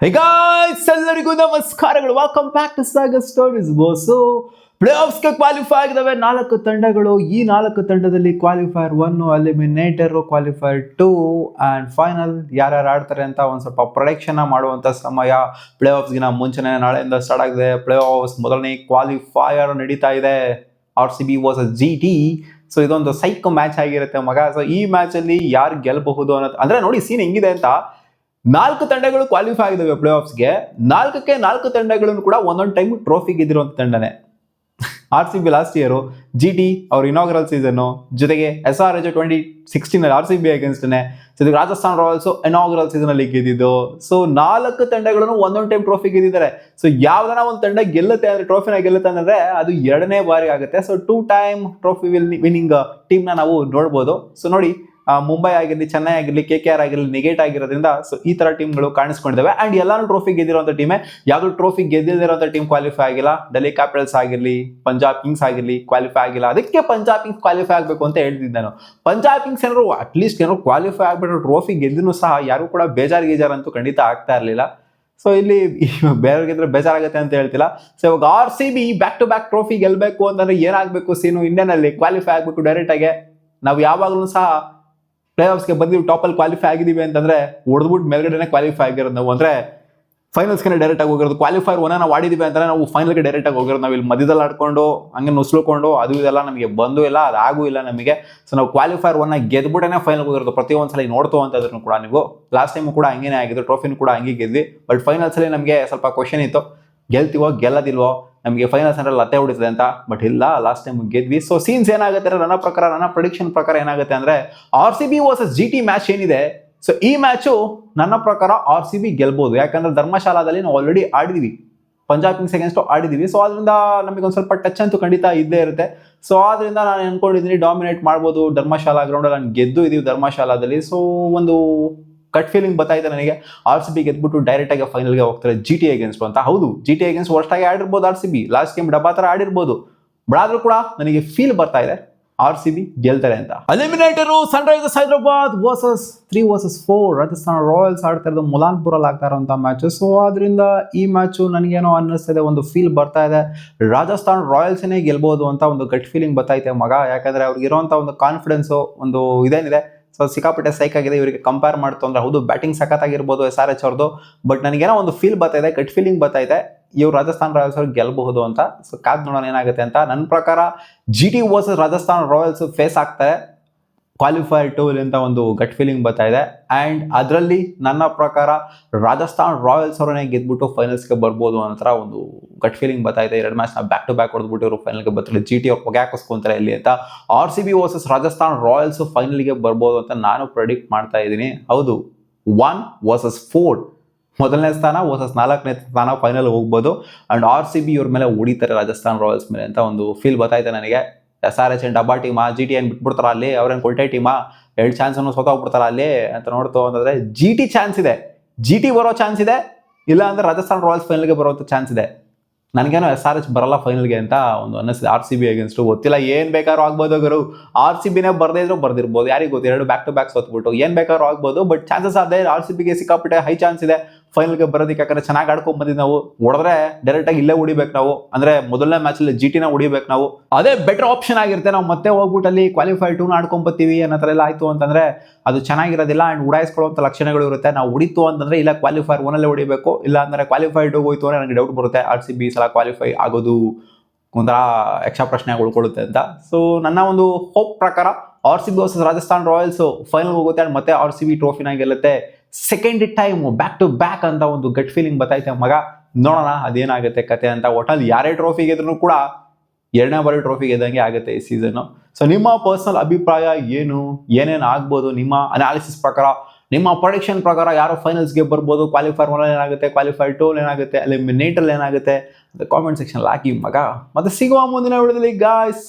ಹೇ guys ಎಲ್ಲರಿಗೂ ನಮಸ್ಕಾರಗಳು. Welcome back to Sagar stories. Boss ಪ್ಲೇ ಆಫ್ಸ್ಗೆ ಕ್ವಾಲಿಫೈ ಆಗಿದ್ದಾವೆ 4 ತಂಡಗಳು. ಈ 4 ತಂಡದಲ್ಲಿ qualifier 1, eliminator, qualifier 2 and final ಯಾರ್ಯಾರು ಆಡ್ತಾರೆ ಅಂತ ಒಂದು ಸ್ವಲ್ಪ ಪ್ರೊಡಕ್ಷನ್ ಮಾಡುವಂಥ ಸಮಯ. ಪ್ಲೇ ಆಫ್ಸ್ಗಿನ ಮುಂಚೆನೇ ನಾಳೆಯಿಂದ ಸ್ಟಾರ್ಟ್ ಆಗಿದೆ. ಪ್ಲೇ ಆಫ್ಸ್ ಮೊದಲನೇ ಕ್ವಾಲಿಫೈಯರ್ ನಡೀತಾ ಇದೆ. RCB versus GT. ಸೊ ಇದೊಂದು ಸೈಕ್ ಮ್ಯಾಚ್ ಆಗಿರುತ್ತೆ ಮಗ. ಸೊ ಈ ಮ್ಯಾಚಲ್ಲಿ ಯಾರು ಗೆಲ್ಲಬಹುದು ಅನ್ನೋದು ಅಂದರೆ ನೋಡಿ ಸೀನ್ ಹೆಂಗಿದೆ ಅಂತ. 4 ತಂಡಗಳು ಕ್ವಾಲಿಫೈ ಆಗಿದ್ದಾವೆ ಪ್ಲೇ ಆಫ್ಸ್ಗೆ. 4 ತಂಡಗಳನ್ನು ಕೂಡ ಒಂದೊಂದು ಟೈಮ್ ಟ್ರೋಫಿ ಗೆದ್ದಿರುವಂಥ ತಂಡನೇ. RCB ಲಾಸ್ಟ್ ಇಯರು, GT ಅವ್ರ ಇನಾಗ್ರಲ್ ಸೀಸನ್ನು, ಜೊತೆಗೆ SRH 2016 RCB ಅಗೇನ್ಸ್ಟ್ನೇ, ಜೊತೆಗೆ ರಾಜಸ್ಥಾನ್ ರಾಯಲ್ಸು ಇನಾಗ್ರಲ್ ಸೀಸನಲ್ಲಿ ಗೆದ್ದಿದ್ದು. ಸೊ 4 ತಂಡಗಳನ್ನು ಒಂದೊಂದು ಟೈಮ್ ಟ್ರೋಫಿ ಗೆದ್ದಿದ್ದಾರೆ. ಸೊ ಯಾವ್ದಾನ ಒಂದು ತಂಡ ಗೆಲ್ಲುತ್ತೆ ಅಂದರೆ ಟ್ರೋಫಿನ ಗೆಲ್ಲುತ್ತೆ ಅಂದರೆ ಅದು 2ನೇ ಬಾರಿ ಆಗುತ್ತೆ. ಸೊ 2 ಟೈಮ್ ಟ್ರೋಫಿ ವಿನ್ನಿಂಗ್ ಟೀಮ್ನ ನಾವು ನೋಡ್ಬೋದು. ಸೊ ನೋಡಿ, ಮುಂಬೈ ಆಗಿರಲಿ, ಚೆನ್ನೈ ಆಗಿರಲಿ, KKR ಆಗಿರಲಿ ನೆಗೆಟ್ ಆಗಿರೋದ್ರಿಂದ ಸೊ ಈ ತರ ಟೀಮ್ಗಳು ಕಾಣಿಸ್ಕೊಂಡಿದ್ದಾವೆ. ಅಂಡ್ ಎಲ್ಲಾನು ಟ್ರೋಫಿ ಗೆದ್ದಿರುವಂಥ ಟೀಮೇ. ಯಾವ್ದು ಟ್ರೋಫಿ ಗೆದ್ದಿರೋಂಥ ಟೀಮ್ ಕ್ವಾಲಿಫೈ ಆಗಿಲ್ಲ. ಡೆಲ್ಲಿ ಕ್ಯಾಪಿಟಲ್ಸ್ ಆಗಿರಲಿ, ಪಂಜಾಬ್ ಕಿಂಗ್ಸ್ ಆಗಿರಲಿ ಕ್ವಾಲಿಫೈ ಆಗಿಲ್ಲ. ಅದಕ್ಕೆ ಪಂಜಾಬ್ ಕಿಂಗ್ಸ್ ಕ್ವಾಲಿಫೈ ಆಗಬೇಕು ಅಂತ ಹೇಳ್ತಿದ್ದೆ ನಾನು. ಪಂಜಾಬ್ ಕಿಂಗ್ಸ್ ಏನಾದ್ರು ಅಟ್ಲೀಸ್ಟ್ ಏನಾದ್ರು ಕ್ವಾಲಿಫೈ ಆಗ್ಬಿಟ್ಟು ಟ್ರೋಫಿ ಗೆದ್ದಿನೂ ಸಹ ಯಾರು ಕೂಡ ಬೇಜಾರಂತೂ ಖಂಡಿತ ಆಗ್ತಾ ಇರಲಿಲ್ಲ. ಸೊ ಇಲ್ಲಿ ಬೇರೆಯವ್ರಿಗಿದ್ರೆ ಬೇಜಾರಾಗುತ್ತೆ ಅಂತ ಹೇಳ್ತಿಲ್ಲ. ಸೊ ಇವಾಗ RCB back to back trophy ಗೆಲ್ಲಬೇಕು ಅಂತಂದ್ರೆ ಏನಾಗಬೇಕು ಸೀನು? ಇಂಡಿಯಾನಲ್ಲಿ ಕ್ವಾಲಿಫೈ ಆಗಬೇಕು ಡೈರೆಕ್ಟ್ ಆಗಿ. ನಾವು ಯಾವಾಗಲೂ ಸಹ ಪ್ಲೇ ಆಫ್ಸ್ಗೆ ಬಂದು ಟಾಪಲ್ಲಿ ಕ್ವಾಲಿಫೈ ಆಗಿದ್ದೀವಿ ಅಂತಂದ್ರೆ ಹೊಡೆದ್ಬಿಟ್ಟು ಮೇಲ್ಗಡೆನೆ ಕ್ವಾಲಿಫೈ ಆಗಿರೋದು ನಾವು. ಅಂದರೆ ಫೈನಲ್ಸ್ಗೆ ಡೈರೆಕ್ಟ್ ಆಗಿ ಹೋಗಿರೋದು. ಕ್ವಾಲಿಫೈರ್ 1 ನಾವು ಆಡಿದ್ದೀವಿ ಅಂತಂದ್ರೆ ನಾವು ಫೈನಲ್ಗೆ ಡೈರೆಕ್ಟ್ ಆಗಿ ಹೋಗಿರೋದು. ನಾವು ಇಲ್ಲಿ ಮಧ್ಯದಲ್ಲಿ ಆಡ್ಕೊಂಡು ಹಂಗೆ ನುಸ್ಲುಕೊಂಡು ಅದು ಇದೆಲ್ಲ ನಮಗೆ ಬಂದು ಇಲ್ಲ, ಅದು ಆಗೂ ಇಲ್ಲ ನಮಗೆ. ಸೊ ನಾವು ಕ್ವಾಲಿಫೈರ್ 1 ಗೆದ್ಬಿಟ್ಟೇ ಫೈನಲ್ಗೆ ಹೋಗಿರೋದು. ಪ್ರತಿಯೊಂದ್ಸಲ ನೋಡ್ತು ಅಂತಂದ್ರೂ ಕೂಡ ನೀವು ಲಾಸ್ಟ್ ಟೈಮು ಕೂಡ ಹಂಗೇನೆ ಆಗಿದ್ದು. ಟ್ರೋಫಿನೂ ಕೂಡ ಹಂಗೆ ಗೆದ್ವಿ. ಬಟ್ ಫೈನಲ್ಸಲ್ಲಿ ನಮಗೆ ಸ್ವಲ್ಪ ಕ್ವಶನ್ ಇತ್ತು, ಗೆಲ್ತೀವೋ ಗೆಲ್ಲದಿಲ್ವೋ, ನಮಗೆ ಫೈನಲ್ಸ್ ಅಂದ್ರೆ ಲತ್ತೆ ಹೊಡಿತದೆ ಅಂತ. ಬಟ್ ಇಲ್ಲ, ಲಾಸ್ಟ್ ಟೈಮ್ ಗೆದ್ವಿ. ಸೊ ಸೀನ್ಸ್ ಏನಾಗುತ್ತೆ ಅಂದರೆ ನನ್ನ ಪ್ರೆಡಿಕ್ಷನ್ ಪ್ರಕಾರ ಏನಾಗುತ್ತೆ ಅಂದರೆ RCB ವರ್ಸಸ್ GT ಮ್ಯಾಚ್ ಏನಿದೆ, ಸೊ ಈ ಮ್ಯಾಚು ನನ್ನ ಪ್ರಕಾರ RCB ಗೆಲ್ಬೋದು. ಯಾಕಂದ್ರೆ ಧರ್ಮಶಾಲಾದಲ್ಲಿ ನಾವು ಆಲ್ರೆಡಿ ಆಡಿದೀವಿ, ಪಂಜಾಬ್ ಕಿಂಗ್ಸ್ ಅಗೇನ್ಸ್ಟ್ ಆಡಿದೀವಿ. ಸೊ ಅದರಿಂದ ನಮಗೆ ಒಂದು ಸ್ವಲ್ಪ ಟಚ್ ಅಂತೂ ಖಂಡಿತ ಇದ್ದೇ ಇರುತ್ತೆ. ಸೊ ಆದ್ರಿಂದ ನಾನು ಅನ್ಕೊಂಡಿದ್ದೀನಿ ಡಾಮಿನೇಟ್ ಮಾಡ್ಬೋದು. ಧರ್ಮಶಾಲಾ ಗ್ರೌಂಡಲ್ಲಿ ನಾನು ಗೆದ್ದು ಇದೀವಿ ಧರ್ಮಶಾಲಾದಲ್ಲಿ. ಸೊ ಒಂದು ಕಟ್ ಫೀಲಿಂಗ್ ಬರ್ತಾಯಿದೆ ನನಗೆ. RCB ಗೆದ್ಬಿಟ್ಟು ಡೈರೆಕ್ಟ್ ಆಗಿ ಫೈನಲ್ಗೆ ಹೋಗ್ತಾರೆ GT ಅಗೇನ್ಸ್ಟ್ ಅಂತ. ಹೌದು, GT ಅಗೇನ್ಸ್ಟ್ ವರ್ಸ್ಟ್ ಆಗಿ ಆಡಿರ್ಬೋದು RCB, ಲಾಸ್ಟ್ ಗೇಮ್ ಡಬ್ಬಾ ಥರ ಆಡಿರ್ಬೋದು. ಬಟ್ ಆದ್ರೂ ಕೂಡ ನನಗೆ ಫೀಲ್ ಬರ್ತಾ ಇದೆ RCB ಗೆಲ್ತಾರೆ ಅಂತ. Eliminator Sunrisers Hyderabad versus 3 versus 4 Rajasthan Royals ಆಡ್ತಾ ಇರೋದು ಮುಲಾನ್ಪುರಲ್ಲಿ ಆಗ್ತಾ ಇರೋಂಥ ಮ್ಯಾಚ್. ಸೊ ಆದ್ರಿಂದ ಈ ಮ್ಯಾಚು ನನಗೇನೋ ಅನ್ನಿಸ್ತಿದೆ, ಒಂದು ಫೀಲ್ ಬರ್ತಾ ಇದೆ ರಾಜಸ್ಥಾನ್ ರಾಯಲ್ಸ್ನೇ ಗೆಲ್ಬೋದು ಅಂತ ಒಂದು ಗಟ್ ಫೀಲಿಂಗ್ ಬರ್ತಾಯಿದೆ ಮಗ. ಯಾಕಂದ್ರೆ ಅವ್ರಿಗೆ ಇರೋಂಥ ಒಂದು ಕಾನ್ಫಿಡೆನ್ಸು ಒಂದು ಇದೇನಿದೆ, ಸೊ ಸಿಕ್ಕಾಪಟ್ಟೆ ಸೈಕ್ ಆಗಿದೆ. ಇವರಿಗೆ ಕಂಪೇರ್ ಮಾಡ್ತು ಅಂದ್ರೆ ಹೌದು ಬ್ಯಾಟಿಂಗ್ ಸಖತ್ತಾಗಿರ್ಬೋದು SRH ಅವ್ರದ್ದು. ಬಟ್ ನನಗೇನೋ ಒಂದು ಫೀಲ್ ಬರ್ತಾ ಇದೆ, ಗಟ್ ಫೀಲಿಂಗ್ ಬರ್ತಾ ಇದೆ, ಇವ್ರು ರಾಜಸ್ಥಾನ್ ರಾಯಲ್ಸ್ ಅವ್ರಿಗೆ ಗೆಲ್ಲಬಹುದು ಅಂತ. ಸೊ ಕಾದ್ ನೋಡೋಣ ಏನಾಗುತ್ತೆ ಅಂತ. ನನ್ನ ಪ್ರಕಾರ GT versus Rajasthan Royals face ಆಗ್ತಾರೆ ಕ್ವಾಲಿಫೈರ್ 2 ಅಂತ ಒಂದು ಗಟ್ ಫೀಲಿಂಗ್ ಬರ್ತಾ ಇದೆ. ಆ್ಯಂಡ್ ಅದರಲ್ಲಿ ನನ್ನ ಪ್ರಕಾರ ರಾಜಸ್ಥಾನ್ ರಾಯಲ್ಸ್ ಅವರನ್ನೇ ಗೆದ್ಬಿಟ್ಟು ಫೈನಲ್ಸ್ಗೆ ಬರ್ಬೋದು ಅನ್ನೋ ಒಂದು ಗಟ್ ಫೀಲಿಂಗ್ ಬರ್ತಾ ಇದೆ. 2 ಮ್ಯಾಚ್ನ ಬ್ಯಾಕ್ ಟು ಬ್ಯಾಕ್ ಹೊಡೆದ್ಬಿಟ್ಟು ಇವರು ಫೈನಲ್ಗೆ ಬರ್ತಾರೆ. GT ಅವ್ರು ಹೊಗೆ ಹಾಕಿಸ್ಕೊಂತಾರೆ ಇಲ್ಲಿ ಅಂತ. RCB ವರ್ಸಸ್ ರಾಜಸ್ಥಾನ್ ರಾಯಲ್ಸ್ ಫೈನಲ್ಗೆ ಬರ್ಬೋದು ಅಂತ ನಾನು ಪ್ರೆಡಿಕ್ಟ್ ಮಾಡ್ತಾ ಇದ್ದೀನಿ. ಹೌದು, 1 ವರ್ಸಸ್ 4 ಮೊದಲನೇ ಸ್ಥಾನ ವರ್ಸಸ್ 4ನೇ ಸ್ಥಾನ ಫೈನಲ್ ಹೋಗ್ಬೋದು. ಆ್ಯಂಡ್ RCB ಇವ್ರ ಮೇಲೆ ಹೊಡಿತಾರೆ ರಾಜಸ್ಥಾನ್ ರಾಯಲ್ಸ್ ಮೇಲೆ ಅಂತ ಒಂದು ಫೀಲ್ ಬರ್ತಾಯಿದೆ ನನಗೆ. SRH ಏನು ಡಬ್ಬಾ ಟೀಮಾ, GT ಏನು ಬಿಟ್ಬಿಡ್ತಾರ ಅಲ್ಲಿ, ಅವ್ರೇನು ಕೊಲ್ಟೆ ಟೀಮಾ, 2 ಚಾನ್ಸನ್ನು ಸೋತೋಗ್ಬಿಡ್ತಾರ ಅಲ್ಲಿ ಅಂತ ನೋಡ್ತು ಅಂತಂದರೆ GT ಚಾನ್ಸ್ ಇದೆ, GT ಬರೋ ಚಾನ್ಸ್ ಇದೆ. ಇಲ್ಲ ಅಂದರೆ ರಾಜಸ್ಥಾನ್ ರಾಯಲ್ಸ್ ಫೈನಲ್ಗೆ ಬರೋಂಥ ಚಾನ್ಸ್ ಇದೆ. ನನಗೇನೋ SRH ಬರಲ್ಲ ಫೈನಲ್ಗೆ ಅಂತ ಒಂದು ಅನ್ನಿಸ್ತಿದೆ. RCB ಅಗೇನ್ಸ್ಟು ಗೊತ್ತಿಲ್ಲ, ಏನು ಬೇಕಾದ್ರೂ ಆಗ್ಬೋದು ಗುರು. RCBನೇ ಬರದೇ ಇದ್ರೂ ಬರ್ದಿರ್ಬೋದು, ಯಾರಿಗೆ ಗೊತ್ತು. 2 ಬ್ಯಾಕ್ ಟು ಬ್ಯಾಕ್ ಸೋತ್ಬಿಟ್ಟು ಏನು ಬೇಕಾದ್ರೂ ಆಗ್ಬೋದು. ಬಟ್ ಚಾನ್ಸಸ್ ಆದ್ರೆ RCBಗೆ ಸಿಕ್ಕಾಪಟ್ಟೆ ಹೈ ಚಾನ್ಸ್ ಇದೆ ಫೈನಲ್ಗೆ ಬರೋದಕ್ಕೆ. ಯಾಕಂದ್ರೆ ಚೆನ್ನಾಗಿ ಆಡ್ಕೊಂಡ್ ಬಂದಿದ್ದು ನಾವು. ಹೊಡೆದ್ರೆ ಡೈರೆಕ್ಟಾಗಿ ಇಲ್ಲೇ ಹೊಡಿಬೇಕು ನಾವು, ಅಂದರೆ ಮೊದಲನೇ ಮ್ಯಾಚಲ್ಲಿ GTನ ಹೊಡಿಬೇಕು ನಾವು. ಅದೇ ಬೆಟರ್ ಆಪ್ಷನ್ ಆಗಿರುತ್ತೆ. ನಾವು ಮತ್ತೆ ಹೋಗ್ಬಿಟ್ಟು ಅಲ್ಲಿ ಕ್ವಾಲಿಫೈ 2ನ ಆಡ್ಕೊಂಬತ್ತೀವಿ ಅನ್ನೋ ಥರ ಎಲ್ಲ ಆಯಿತು ಅಂತಂದರೆ ಅದು ಚೆನ್ನಾಗಿರೋದಿಲ್ಲ. ಆ್ಯಂಡ್ ಉಡಾಯಿಸ್ಕೊಳ್ಳುವಂಥ ಲಕ್ಷಣಗಳು ಇರುತ್ತೆ. ನಾವು ಹೊಡಿತು ಅಂತಂದರೆ ಇಲ್ಲ ಕ್ವಾಲಿಫೈರ್ 1ಅಲ್ಲೇ ಹೊಡಿಬೇಕು, ಇಲ್ಲ ಅಂದರೆ ಕ್ವಾಲಿಫೈ 2 ಹೋಯ್ತು ಅಂದರೆ ನನಗೆ ಡೌಟ್ ಬರುತ್ತೆ RCB ಸಲ ಕ್ವಾಲಿಫೈ ಆಗೋದು ಒಂಥರ ಯಕ್ಷ ಪ್ರಶ್ನೆ ಉಳ್ಕೊಳ್ಳುತ್ತೆ ಅಂತ. ಸೊ ನನ್ನ ಒಂದು ಹೋಪ್ ಪ್ರಕಾರ RCB versus Rajasthan Royals final ಹೋಗುತ್ತೆ. ಆ್ಯಂಡ್ ಮತ್ತೆ RCB ಟ್ರೋಫಿನ ಗೆಲ್ಲುತ್ತೆ second time back to back ಅಂತ ಒಂದು ಗಟ್ ಫೀಲಿಂಗ್ ಬರ್ತಾಯಿದೆ ಮಗ. ನೋಡೋಣ ಅದೇನಾಗುತ್ತೆ ಕತೆ ಅಂತ. ಒಟ್ಟಲ್ಲಿ ಯಾರೇ ಟ್ರೋಫಿ ಗೆದ್ರೂ ಕೂಡ 2ನೇ ಬಾರಿ ಟ್ರೋಫಿ ಗೆದ್ದಂಗೆ ಆಗುತ್ತೆ ಈ ಸೀಸನ್ನು. ಸೊ ನಿಮ್ಮ ಪರ್ಸನಲ್ ಅಭಿಪ್ರಾಯ ಏನು, ಏನೇನು ಆಗ್ಬೋದು ನಿಮ್ಮ ಅನಾಲಿಸಿಸ್ ಪ್ರಕಾರ, ನಿಮ್ಮ ಪ್ರೊಡಿಕ್ಷನ್ ಪ್ರಕಾರ ಯಾರು ಫೈನಲ್ಸ್ಗೆ ಬರ್ಬೋದು, ಕ್ವಾಲಿಫೈರ್ 1 ಏನಾಗುತ್ತೆ, ಕ್ವಾಲಿಫೈರ್ 2 ಏನಾಗುತ್ತೆ, ಎಲಿಮಿನೇಟರ್ ಏನಾಗುತ್ತೆ ಅಂತ ಕಾಮೆಂಟ್ ಸೆಕ್ಷನ್ ಹಾಕಿ ಮಗ. ಮತ್ತೆ ಸಿಗುವ ಮುಂದಿನ ವಿಡಿಯೋದಲ್ಲಿ ಗಾಯ್ಸ್.